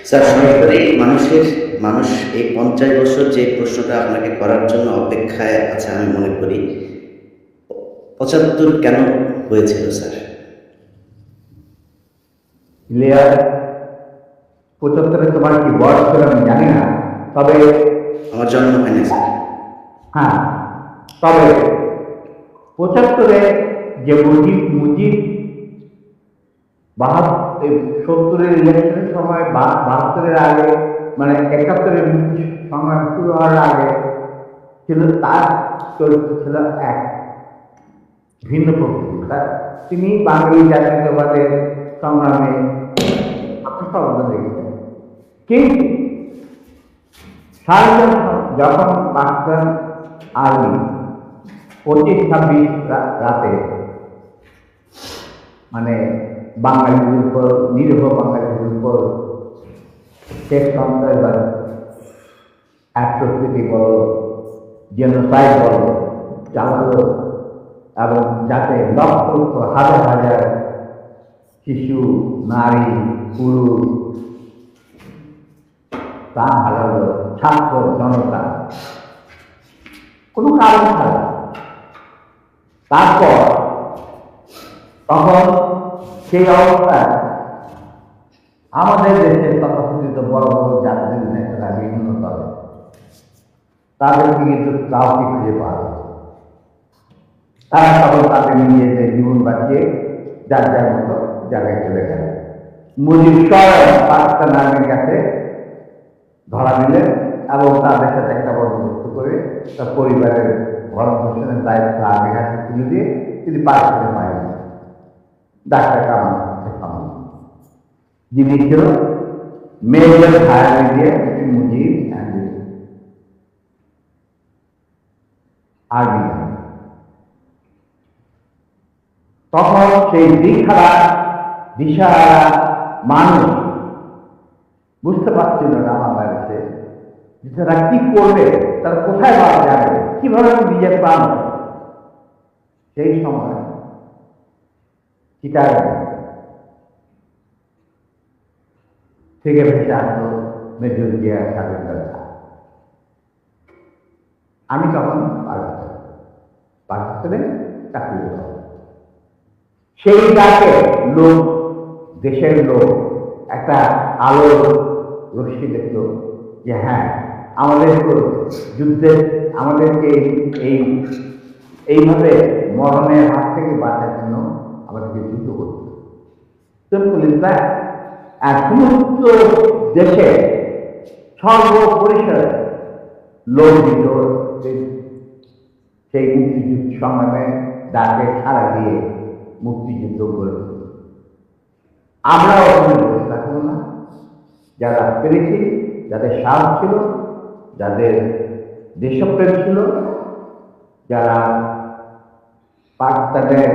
Sir, সরকারি মানুষ এই 50 বছর যে প্রশ্নটা আপনাকে করার জন্য অপেক্ষায় আছে আমি মনে করি। 75 কেন হয়েছিল স্যার? ক্লিয়ার। 75-এ তোমার কি বয়স ছিল আমি জানি না, তবে আমার জন্ম হয়নি স্যার। হ্যাঁ, তবে 75-এ যে মুজিব মুজিব 70-এর ইলেকশনের সময় 72-এর আগে, মানে 71-এর মুক্তি সংগ্রাম শুরু হওয়ার আগে ছিল, তার চরিত্র ছিল এক ভিন্ন প্রকৃতির। তিনি বাঙালি জাতীয়তাবাদের সংগ্রামে অবদান রেখেছেন। কিন্তু যখন পাকিস্তান আর্মি 25-26 রাতে মানে বাঙালিদের উপর, নিরীহ বাঙালিদের উপর শেষ সন্ত্রাসবাদ, অ্যাট্রোসিটি বলো, জেনোসাইড বলো চালালো, এবং যাতে লক্ষ লক্ষ হাজার হাজার শিশু, নারী, পুরুষ প্রাণ হারালো, ছাত্র জনতা, কোনো কারণ ছাড়া। তারপর তখন সেই অবস্থায় আমাদের দেশের তথাকথিত বড় বড় জাতীয় নেতারা বিভিন্ন দলে, তাদেরকে কিন্তু কাউকে খুঁজে পাওয়া যায়। তারা তখন তাদের নিজেদের জীবন বাঁচিয়ে যার যার মতো জায়গায় চলে গেল। মুজিব স্বয়ং পাকিস্তান আর্মির কাছে ধরা দিলেন এবং তাদের সাথে একটা বন্দোবস্ত করে তার পরিবারের ভরণ পোষণের দায়িত্ব আর্মির কাছে তুলে দিয়ে তিনি পাকিস্তানে পাইলেন ডাক্তার কামাল খান, যিনি ছিল major higher media Mujib army. তখন সেই দিশাহারা মানুষ বুঝতে পারছিল না আমার বাড়িতে যে তারা কি করবে, তারা কোথায় পাওয়া যাবে, কিভাবে নিজের প্রাণ। সেই সময় চিটার থেকে ভেসে আসলো মেজর জিয়া সাগর। আমি তখন পাকিস্তানে চাকরি করতাম। সেই ডাকে লোক, দেশের লোক একটা আলোর রশ্মি দেখল যে হ্যাঁ, আমাদের যুদ্ধে আমাদেরকে এইভাবে মরণের হাত থেকে বাঁচার জন্য আমাদেরকে যুদ্ধ করতে হবে। আর সমস্ত দেশে সর্বপরিসরে লোক দিত সেই মুক্তিযুদ্ধ সংগ্রামে ডাকে সাড়া দিয়ে মুক্তিযুদ্ধ করে। আমরাও বসে থাকবো না। যারা পেরেছি, যাদের সাহস ছিল, যাদের দেশপ্রেম ছিল, যারা পাকিস্তানের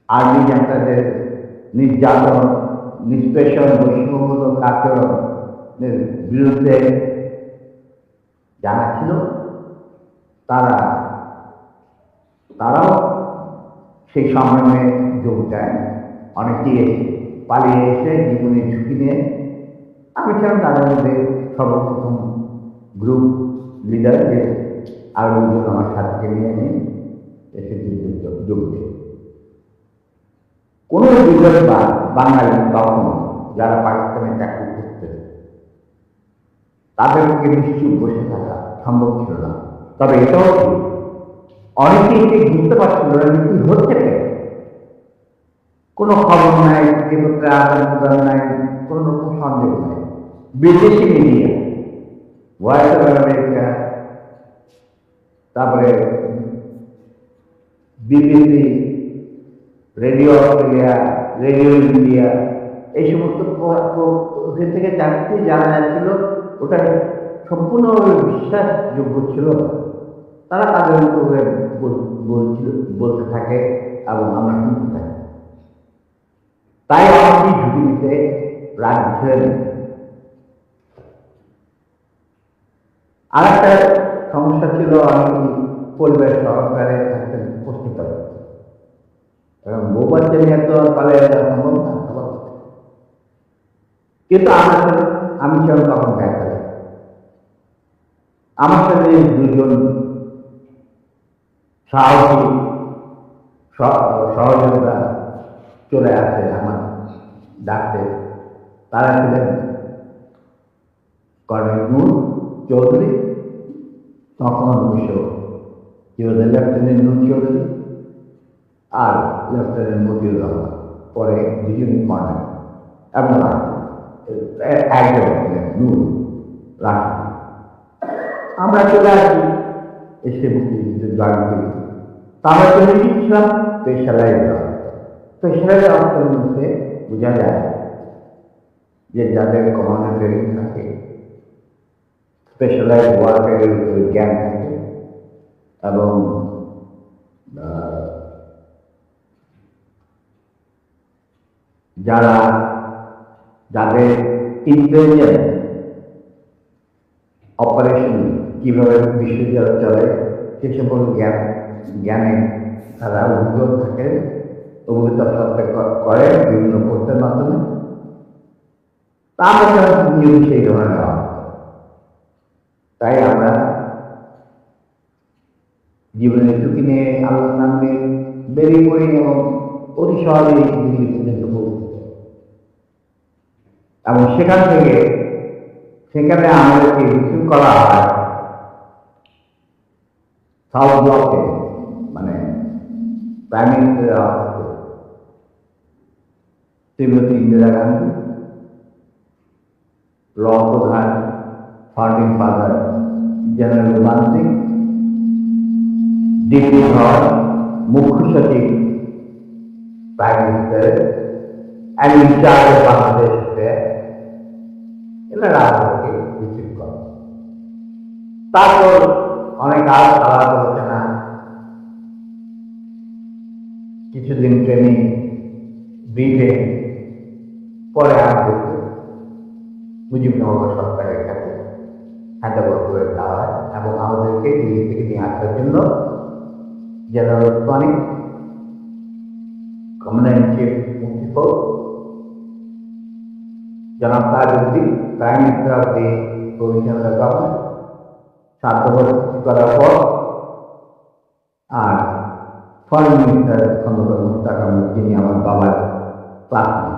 আর্মি জান্তাদের নির্যাতন, নিষ্পেষণ, বৈষম্যমূলক আচরণের বিরুদ্ধে যারা ছিল, তারাও সেই সংগ্রামে যোগ দেয়। অনেকেই পালিয়ে এসে জীবনের ঝুঁকি নিয়ে, আমি ছিলাম তাদের মধ্যে সর্বপ্রথম গ্রুপ লিডার, যে আরো দুজন আমার সাথে নিয়ে এসে যোগ দেয়। কোন বিজয় বা বাঙালি তখন যারা পাকিস্তানে চাকরি করতে, তাদেরকে নিশ্চুপ বসে থাকা সম্ভব ছিল না। তবে এটাও অনেকেই বুঝতে পারছিল না যে কি হচ্ছে, কোনো খবর নাই, আদান প্রদান নাই, কোনো রকম সন্দেহ নাই। বিদেশি মিডিয়া, ভয়েস অফ আমেরিকা, তারপরে BBC, radio Australia, radio India, এই সমস্ত থেকে চাকরি জানা যাচ্ছিল, ওটা সম্পূর্ণ বিশ্বাসযোগ্য ছিল। তারা তাদের মতো বলতে থাকে এবং আমরা শুনতে থাকি। তাই অনেকেই ঝুঁকি নিতে রাখছেন। আর একটা সমস্যা ছিল, অনেকেই পরিবার সহকারে থাকতেন উপস্থিত হবে, এবং বউ বাচ্চা নিয়ে তো পালে সম্ভব না। কিন্তু আমি ছিলাম তখন দেখা আমার সাথে দুজন সাহসী সহযোগিতা চলে আসে আমার ডাকতে। তারা ছিলেন কর্নেল নূর চৌধুরী, তখন অবশ্য লেফটেন্যান্ট নূর চৌধুরী, আর লেফটেন্যান্ট মতিউর রহমান, পরে দুজনই কর্নেল, এবং একজন নূর রাখি। আমরা চলে আসি, এসে মুক্তিযুদ্ধে জয়েন করি। আমরা চলে গিয়েছিলাম স্পেশালাইজড অফিসার। স্পেশালাইজড অফিসার মধ্যে বোঝা যায় যে যাদের কমান্ডার ট্রেনিং থাকে, স্পেশালাইজড ওয়ারফেয়ারের উপরে জ্ঞান থাকে, এবং যাদের ইন্টেলিজেন্স অপারেশন কিভাবে বিশ্ববিদ্যালয় চলে সে সকল জ্ঞানে তারা অভিজ্ঞ থাকে, অভিজ্ঞতা করে বিভিন্ন কোর্সের মাধ্যমে। তার নিয়ম সেই ধরনের হয়। তাই আমরা জীবনের ঝুঁকি নিয়ে আল্লাহর নামে বেরিয়ে পড়ি এবং অতি সহজেই দিল্লি পর্যন্ত পৌঁছে। এবং সেখানে আমাদেরকে রিসিভ করা হয় সাউথ ব্লকে, মানে প্রাইম মিনিস্টারের অফিসে শ্রীমতী ইন্দিরা গান্ধী, র প্রধান founding father general Gandhi, DP ঘর মুখ্য সচিব প্রাইম মিনিস্টারের, and ইনচার্জ অফ বাংলাদেশ, এনারা আমাদেরকে রিসিভ করে। তারপর অনেক আলাপ আলোচনা, কিছুদিন ট্রেনিং, ব্রিফিং, পরে আমাদেরকে মুজিবনগর সরকারের কাছে হ্যান্ডওভার করে দেওয়া হয় এবং আমাদেরকে দিল্লি থেকে নিয়ে আসার জন্য general Osmani, commander in chief মুক্তি ফৌজ, জনাব Tajuddin, prime minister of the provisional government, 7 বছর করার পর, আর ফরেন মিনিস্টার খন্দকার মুশতাক আহমেদ, যিনি আমার বাবার ক্লাসমেট,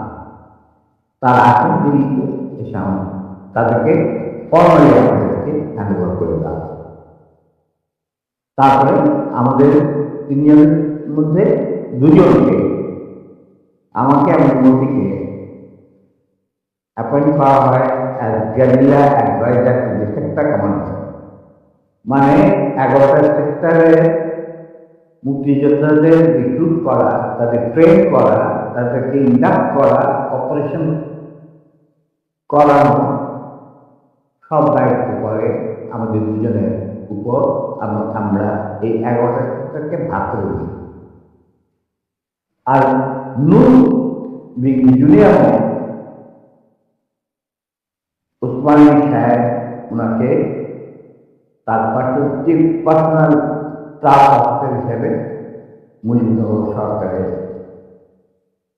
তারা আসেন দিল্লিতে, এসে তাদেরকে ফর্মালি আমাদেরকে হ্যান্ডওভার করে দেওয়া। তারপরে আমাদের তিনজনের মধ্যে দুজনকে, আমাকে এবং মোদিকে অ্যাপয়েন্ট করা হয় as guerrilla adviser to the sector commander. মানে 11টা সেক্টরে মুক্তিযোদ্ধাদের রিক্রুট করা, তাদের ট্রেন করা, তাদেরকে ইন্ডাক্ট করা, অপারেশন করানো, সব দায়িত্ব পড়ে আমাদের দুজনের উপর। আমরা এই 11টা সেক্টরকে ভাগ করে দিই। আর নূর জুনিয়র ওসমানী সাহেব ওনাকে তার পার্সোনাল স্টাফ অফিসার হিসেবে মুজিবনগর সরকারের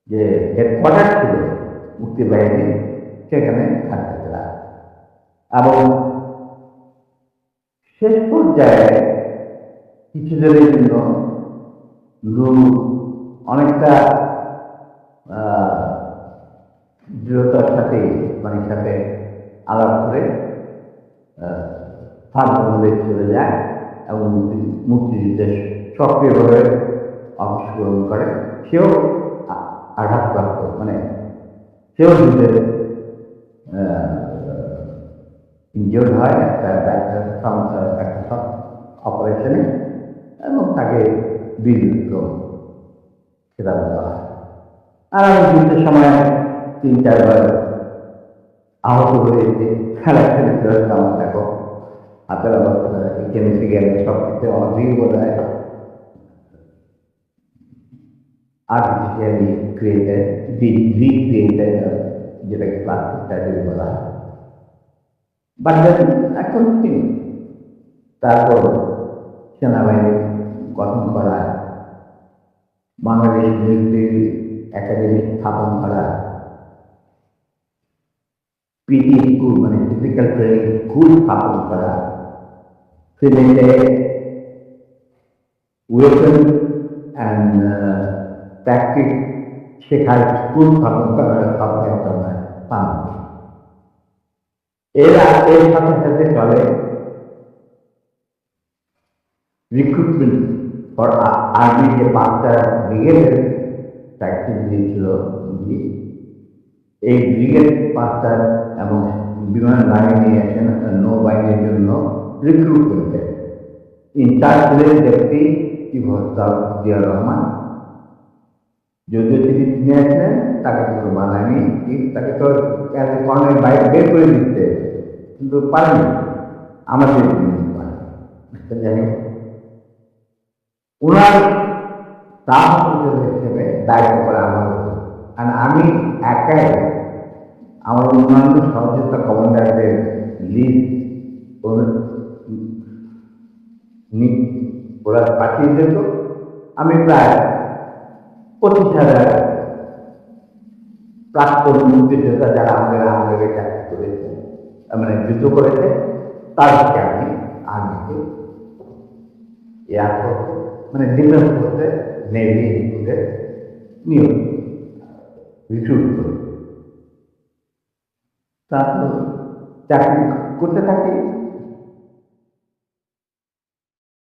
যে হেডকোয়ার্টার ছিল মুক্তিবাহিনী, সেখানে থাকতে দেওয়া। এবং শেষ পর্যায়ে কিছুদিনের জন্য অনেকটা দৃঢ়তার সাথে ওসমানীর সাথে আলাপ করে বাংলাদেশ চলে যায় এবং মুক্তিযুদ্ধে সক্রিয়ভাবে অংশগ্রহণ করে। সেও আঘাতপ্রাপ্ত, মানে সেও যুদ্ধের ইনজিওর্ড হয় একটা অপারেশনে, এবং তাকে বীর বিক্রম খেতাব দেওয়া হয়। আর আমি যুদ্ধের সময় 3-4 বার আহত হয়েছে, খেলা খেলতে হচ্ছে। আমার দেখো হাতের অবস্থা, কেমিস্ট্রি গেলে সব কিছু অনেক বোধ হয় আর্টিফিশিয়ালি ক্রিয়েটেড, রিক্রিয়েটেড, যেটাকে প্লাস্টিক সার্জারি বলা হয়। বাট এখন তারপর সেনাবাহিনী গঠন করা, বাংলাদেশ মিলিটারি একাডেমি স্থাপন করা, পিটি স্কুল মানে ফিজিক্যাল ট্রেনিং স্কুল স্থাপন করা, সিলেটে ওয়েপন অ্যান্ড প্র্যাকটিস শেখার স্কুল স্থাপন করার সরকার পান। এর সাথে সাথে চলে রিক্রুটমেন্ট ফর আর্মি, যে 5টা ব্রিগেডের প্র্যাকটিস দিয়েছিল। এই ব্রিগেড 5টা এবং বিমান বাহিনী নৌবাহিনীর জন্য রিক্রুট করতে ইনচার্জ ছিলেন ব্যক্তি জিয়া রহমান। যদিও তিনি আসলেন, তাকে কিন্তু বানায়নি, তাকে তো কর্ণের বাইরে বের করে দিতে, কিন্তু পারেনি, আমাদের যাই হোক ওনার স্টাফ হিসেবে দায়িত্ব করে আমার উপর। আর আমি একাই আমার অন্যান্য সহযোগিতা কমান্ডারদের লিস্ট ওরা পাঠিয়ে দিত। আমি প্রায় 25,000 প্রাক্তন মুক্তিযোদ্ধা যারা আমাদের আন্দোলনে চাকরি করেছে, মানে যুদ্ধ করেছে, তাদেরকে আমি আর্মিতে এয়ারফোর্স মানে ডিফেন্স ফোর্সে, নেভি ইনস্টিটিউটে নিয়োগ রিক্রুট করি। তারপর চাকরি করতে থাকি।